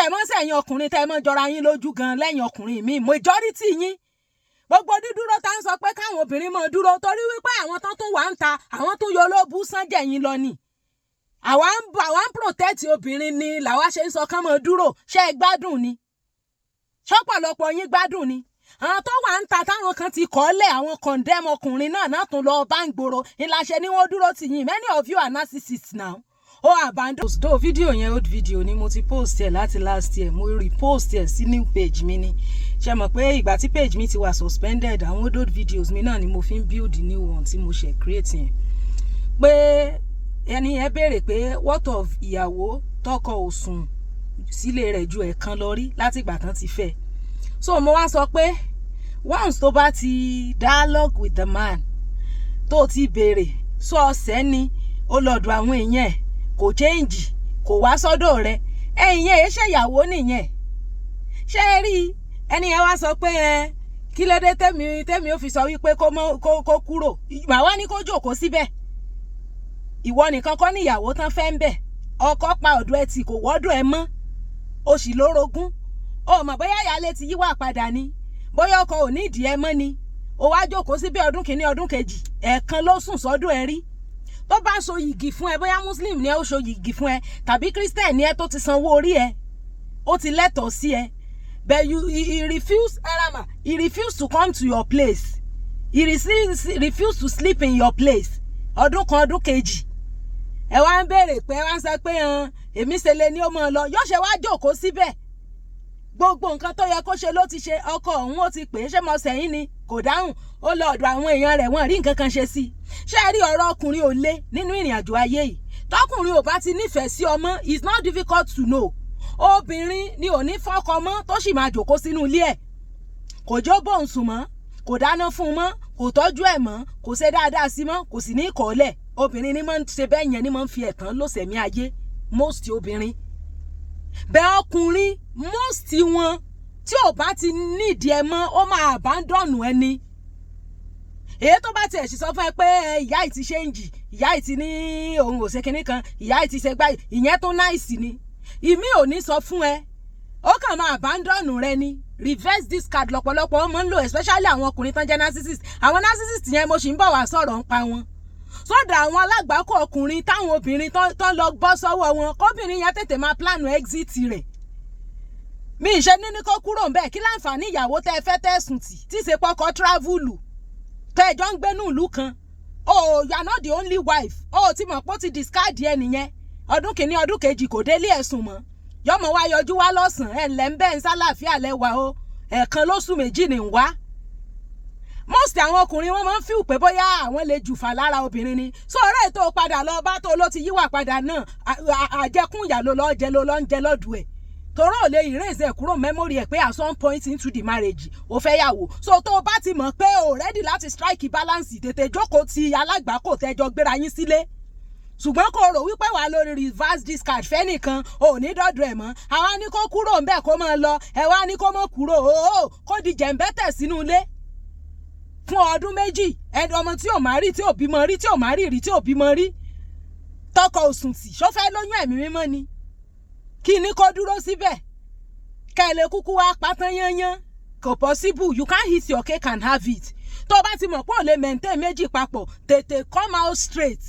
tiẹ̀ mọ́ sẹ́yìn ọkùnrin tẹ́ mọ́ jọra yín lójú gan lẹ́yìn ọkùnrin mi majority yín gbogbo dídúró tá ń sọ pé káwọn obìnrin mọ́ dúró torí wípé àwọn tán tún wà ń ta àwọn tún yọ lóbú sánjẹ̀ yín lọ ni àwa ń protect obìnrin ni làwa ṣe ń sọ kán mọ́ dúró ṣé ẹ gbádùn ni ṣọ́pọ̀lọpọ̀ yín gbádùn ni àwọn tó wà ń ta táwọn kan ti kọ́lẹ̀ àwọn condemn ọkùnrin náà tún lọ bá ń gbòòrò ìlàṣẹ ni wọ́n dúró tì yín many of you are narcissists now ó abandon. tó fídíò yẹn old video ni mo ti post ẹ̀ láti last year mo repost ẹ̀ sí new page mi ni ṣe mọ̀ pé ìgbà tí page mi ti wà suspended àwọn old videos mi náà ni mo fi ń build new one tí mo ṣe create yẹn pé ẹni yẹn béèrè pé what of ìyàwó tọkọ ò sùn sílé rẹ̀ ju ẹ̀kan lọ rí látìgbà tán ti fẹ́ so mo wá sọ pé once tó bá ti dialogue with the man tó ti béèrè sọ ọ̀sẹ̀ ni ó lọ́dọ̀ àwọn èèyàn ẹ̀ kò change kò wá sọ́dọ̀ rẹ̀ ẹ̀yìn yẹn ṣe ìyàwó nìyẹn ṣé ẹ rí ẹni yẹn wá sọ pé kí ló dé tẹ́mi ó fi sọ wípé kó kúrò màá wá ní kó jókòó síbẹ̀ ìwọ nìkan kọ́ níyàwó tán fẹ́ ń bẹ̀ ọkọ pa ọ̀dọ̀ ẹ tì kò wọ́dọ̀ ẹ mọ́ o sì lórogún o mọ̀ bóyá ìyáálé ti yíwà padà ni bóyá ọkọ ò ní ìdí ẹ mọ́ ni o wá jókòó síbẹ̀ ọdún kìíní ọdún kejì ẹ̀ẹ̀kan ló sùn sọ́dọ̀ ẹ rí tó bá so yìgì fún ẹ bóyá muslim ni ẹ ó so yìgì fún ẹ tàbí christian ni ẹ tó ti sanwó orí ẹ ó ti lẹ́tọ̀ọ́ sí ẹ but he refused to come to your place he refused to sleep in your place ọdún kan ọdún kejì ẹ wá ń béèrè pé ẹ wá ń sọ pé èmi ṣe lè ní ó mọ̀ lọ yóò ṣe wá jókòó síbẹ̀ gbogbo nǹkan tó yẹ kó ṣe ló ti ṣe ọkọ òun ó ti pè é ṣé mo sẹ́yìn ni kò dáhùn ó lọ ọ̀dọ̀ àwọn èèyàn rẹ̀ wọ́n rí nǹkan kan ṣe sí i ṣé ẹ rí ọ̀rọ̀ ọkùnrin ò lé nínú ìrìn àjò ayé yìí tọkùnrin ò bá ti nífẹ̀ẹ́ sí ọmọ it's not difficult to know obìnrin ni ò ní fọ́kọ mọ́ tó sì máa jókòó sínú ilé ẹ̀ kò jó bóun sùn mọ́ kò dáná fún un mọ́ kò tọ́jú ẹ̀ mọ́ kò ṣe dáadáa sí mọ́ kò sì ní ìkọ́lẹ̀ obìnrin ni máa ń ṣe bẹ́ẹ̀ yẹn ni máa ń fi ẹ̀tàn lọ́sẹ̀mí ayé most obìnrin bẹ́ẹ̀ ọkùnrin most wọn tí ò bá ti nídìí ẹ mọ́ ó máa abandon ẹni èyí tó bá tiẹ̀ sì sọ fún ẹ pé ìyá ì ti ṣéǹjì ìyá ì ti ní òun ò ṣe kinní kan ìyá ì ti ṣe gbá ìyẹn tó náìsì ni ìmí ò ní sọ fún ẹ ó kàn máa abandon rẹ ni reverse discard lọ́pọ̀lọpọ̀ wọn máa ń lò especially àwọn ọkùnrin tán jẹ́ narcissist àwọn narcissist yẹn mo sì ń bọ̀ wá sọ̀rọ̀ ń pa wọn sọ́dọ̀ àwọn alágbàákò ọkùnrin táwọn obìnrin tán lọ bọ́ sọ́wọ́ wọn kóbìnrin yẹn tètè máa plan exit rẹ̀ mi ìṣe ní kó kúrò ńbẹ̀ kí láǹfààní ìyàwó tẹ́ ẹ fẹ́ tẹ̀sùn tí ṣe pọkọ travel tẹ́ ẹ jọ ń gbénú ìlú kan oh you are not the only wife oh ti mọ̀ pé ó ti discard ẹ nìyẹn ọdún kìíní ọdún kejì kò délé ẹ̀sùn mọ́ yọmọ wá yọjú wá lọ́sàn-án ẹ̀ ńlẹ́ ń bẹ́ẹ̀ ń sálàáfíà lẹ́wà o ẹ̀ẹ̀kan lóṣù méjì ní ń wá most àwọn ọkùnrin wọn máa ń feel pé bóyá àwọn lè jùfà lára obìnrin ni so ọ̀rẹ́ ètò padà lọ bá tó ló ti yíwà padà náà àjẹkùn ìyà ló lọ ń jẹ lọ́dún ẹ̀ torọ́ ò lè erase ẹ̀ kúrò memory ẹ̀ pé at some point into the marriage ó fẹ́ yàwó so tó o bá ti mọ̀ pé o ready láti strike balance tètè jókòó ti alágbàákò tẹ́jọ gbéra yín sílé ṣùgbọ́n kò rò wípé wà lórí reverse discard fẹ́nìkan ò ní dọ́dọ̀ ẹ̀ mọ́ àwa ní kó kúrò ńbẹ̀ kó máa lọ ẹ̀ wá ní kó mọ̀ kúrò kó di jẹ̀ǹbẹ́tẹ̀ sínú ilé fún ọdún méjì ẹni ọmọ tí ò má rí tí ò bímọ rí tí ò má rí rí tí ò bímọ rí tọkọ òsùn tì ṣó fẹ́ lóyún ẹ̀mí mímọ́ ni kí ni kó dúró síbẹ̀ kẹ́lẹ́ kúkú wá pátán yányán kò possible you can't eat your cake and have it tó bá ti mọ̀ pé ò lè maintain méjì papọ̀ tètè come out straight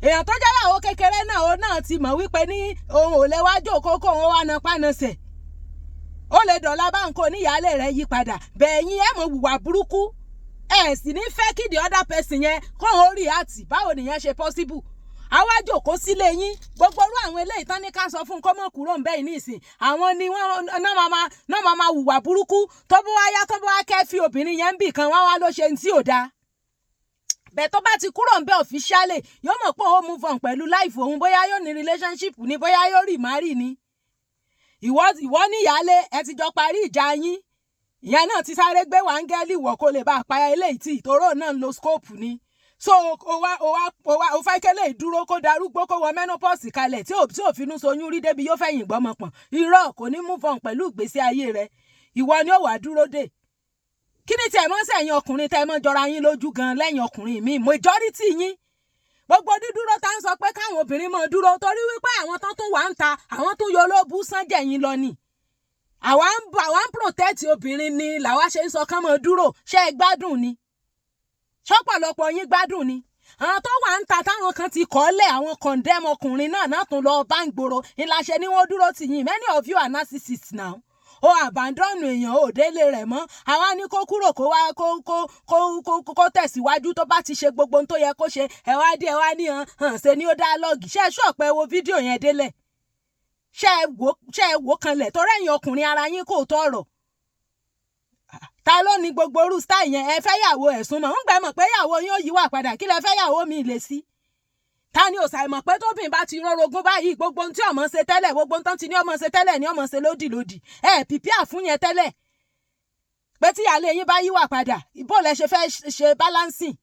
èèyàn tó jẹ́ ìyàwó kékeré náà ó náà ti mọ̀ wípé ní òun ò lè wá jókòó kó òun wá na pánasẹ̀ ó lè dọ̀la báńkò níyàálé rẹ̀ yí padà bẹ́ẹ̀ yín ẹ̀ mọ̀ wùwà burúkú ẹ̀ sì ní fẹ́ kí the other person yẹn kó òun rí àtì báwo nìyẹn ṣe possible àwa jókòó sílé yín gbogbo orú àwọn eléyìí tán ní ká sọ fún kó mọ̀ kúrò ń bẹ́ẹ̀ nísìn àwọn ni wọ́n náà máa hùwà burúkú tó bá wá yá tó bá wá kẹ́fì obìnrin yẹn ń bì kan wá ló ṣe ní tí ò dáa bẹ́ẹ̀ tó bá ti kúrò ń bẹ́ẹ̀ officially yóò mọ̀ pé òun move on pẹ̀lú life òun bóyá yóò ní relationship ni bóyá yóò remarry ni ìwọ níyàálé ẹ ti jọ parí ìjà yín ìyá náà ti sáré gbé wáńgẹ́lì wọ̀ kó lè bá a pa eléyìí tí ìtòrò náà ń lo scope ni so o fẹ́ kẹ́lẹ́ ìdúró kó darúgbó kó wọ menopause kalẹ̀ tí ò finú soyún rí débi yóò fẹ̀yìn gbọ́mọ pọ̀n irọ́ kò ní move on pẹ̀lú ìgbésí ayé rẹ ìwọ ni ó wà dúró dè kí ni tí ẹ mọ́ sẹ́yìn ọkùnrin tẹ́ ẹ mọ́ jọra yín lójú gan lẹ́yìn ọkùnrin mi majority yín gbogbo dídúró tá ń sọ pé káwọn obìnrin máa dúró torí wípé àwọn tán tún wà ń ta àwọn tún yọ olóbù sán jẹ̀yìn lọ ni àwa ń protect obìnrin ni làwa ṣe ń sọ kán máa dúró ṣé ẹ gbádùn ni ṣọ́pọ̀lọpọ̀ yín gbádùn ni àwọn tó wà ń ta táwọn kan ti kọ́lẹ̀ àwọn condemn ọkùnrin náà tún lọ bá ń gbòòrò ìlàṣẹ ni wọ́n dúró tì yín many of you are narcissists now ó abandon èèyàn ò délé rẹ̀ mọ́ àwa ní kó kúrò kó wá kó tẹ̀síwájú tó bá ti ṣe gbogbo ohun tó yẹ kó ṣe ẹ wá ní hàn ṣe ni ó dialogue ṣe é ṣọ̀pẹ́ wo fídíò yẹn délẹ̀ ṣe é wò kanlẹ̀ tó rẹ̀yìn ọkùnrin ara yín kò tọ̀rọ̀ ta ló ní gbogbo orú style yẹn ẹ fẹ́ yàwó ẹ̀sùn mọ̀ ń gbẹ mọ̀ pé yàwó yín ó yíwà padà kí lẹ fẹ́ yàwó mi lè sí ta ni ò ṣàìmọ̀ pé tóbìn bá ti rọrogún báyìí gbogbo ohun tí ọmọ ṣe tẹ́lẹ̀ gbogbo ohun tán ti ní ọmọ ṣe tẹ́lẹ̀ ní ọmọ ṣe lódìlódì pìpíà fún yẹn tẹ́lẹ̀ pé tí ìyáálé yín bá yíwà padà bó lẹ ṣe fẹ́ ṣe balancing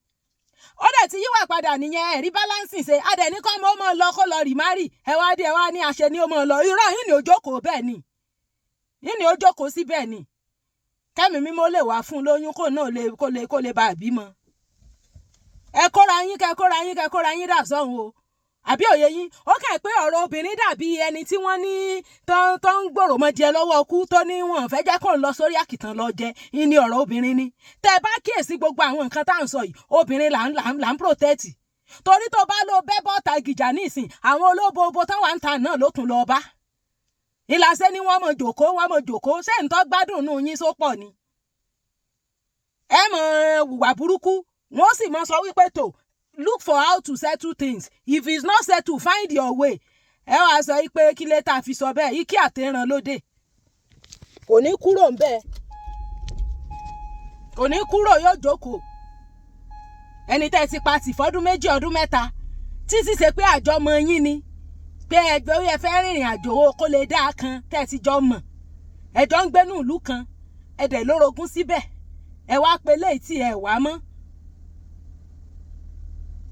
ó dẹ̀ ti yíwà padà nìyẹn ẹ̀rí balancing ṣe adẹ̀ ní kọ́ ọmọ ọmọ lọ kó lọ rìmárì ẹ wá ní àṣẹ ní ọmọ lọ irọ́ yín ni ó jókòó bẹ́ẹ̀ ni yín ni ó jókòó sí bẹ́ẹ̀ ni kẹ́mi mímọ́ lè wá fún lóyún kó náà kó lè bá àbímọ ẹ kóra yín dà sọ́hun o àbí òye yín ó kà pé ọ̀rọ̀ obìnrin dàbí ẹni tí wọ́n ní tó ń gbòrò mọ́ jẹ lọ́wọ́ ọkú tó ní wọn fẹ́ jẹ́ kó ń lọ sórí àkìtàn lọ jẹ ní ọ̀rọ̀ obìnrin ni tẹ́ bá kíyèsí gbogbo àwọn nǹkan tá à ń sọ yìí obìnrin là ń protect torí tó bá lọ bẹ́ bọ́ta gìjà nísìn àwọn olóbobo tán wà ń ta náà ló tún lọ bá ìlàsẹ́ ni wọ́n mọ̀ jòkó ṣé ń tọ́ gbádùn nù yín sópọ̀ ni ẹ mọ̀ wùwà burúkú wọ́n sì mọ̀ sọ wípé tó look for how to settle things if it's not settled find your way ẹ wàá sọ pé kí lè tà fi sọ bẹ́ẹ̀ ikí àtẹ̀ràn lóde kò ní kúrò ń bẹ́ẹ̀ kò ní kúrò yóò jókòó ẹni tẹ́ ti pa tì fọ́dún 2 ọdún 3 tí sì ṣe pé àjọmọ yín ni pé ẹgbẹ́ ó yẹ fẹ́ rìnrìn àjò kó lè dáa kan tẹ́ ti jọ mọ̀ ẹjọ́ ń gbénú ìlú kan ẹ̀dẹ̀ lórogún síbẹ̀ ẹ wá pé léyìí tí ẹ wá mọ́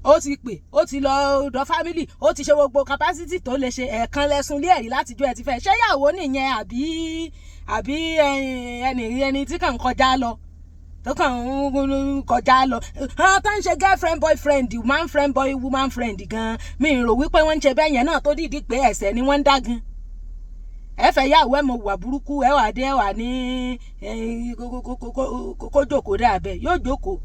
ó ti pè ó ti lọ ọ̀dọ̀ fámìlì ó ti ṣe gbogbo capacity tó lè ṣe ẹ̀ẹ̀kan lẹ́sùn lé ẹ̀rí látijọ́ ẹ ti fẹ́ ṣé yàwó nìyẹn àbí ẹni tí kàn ń kọjá lọ tó kàn ń kọjá lọ tó ń ṣe girlfriend boyfriend man friend boy woman friend gan mi rò wípé wọ́n ń ṣe bẹ́ẹ̀ yẹn náà tó dìídì pé ẹ̀ṣẹ̀ ni wọ́n ń dá gan ẹ fẹ́ yàwó ẹ mọ̀ wà burúkú ẹ wà dé ẹ wà ní kó jókòó dáa bẹ́ẹ̀ yóò jókòó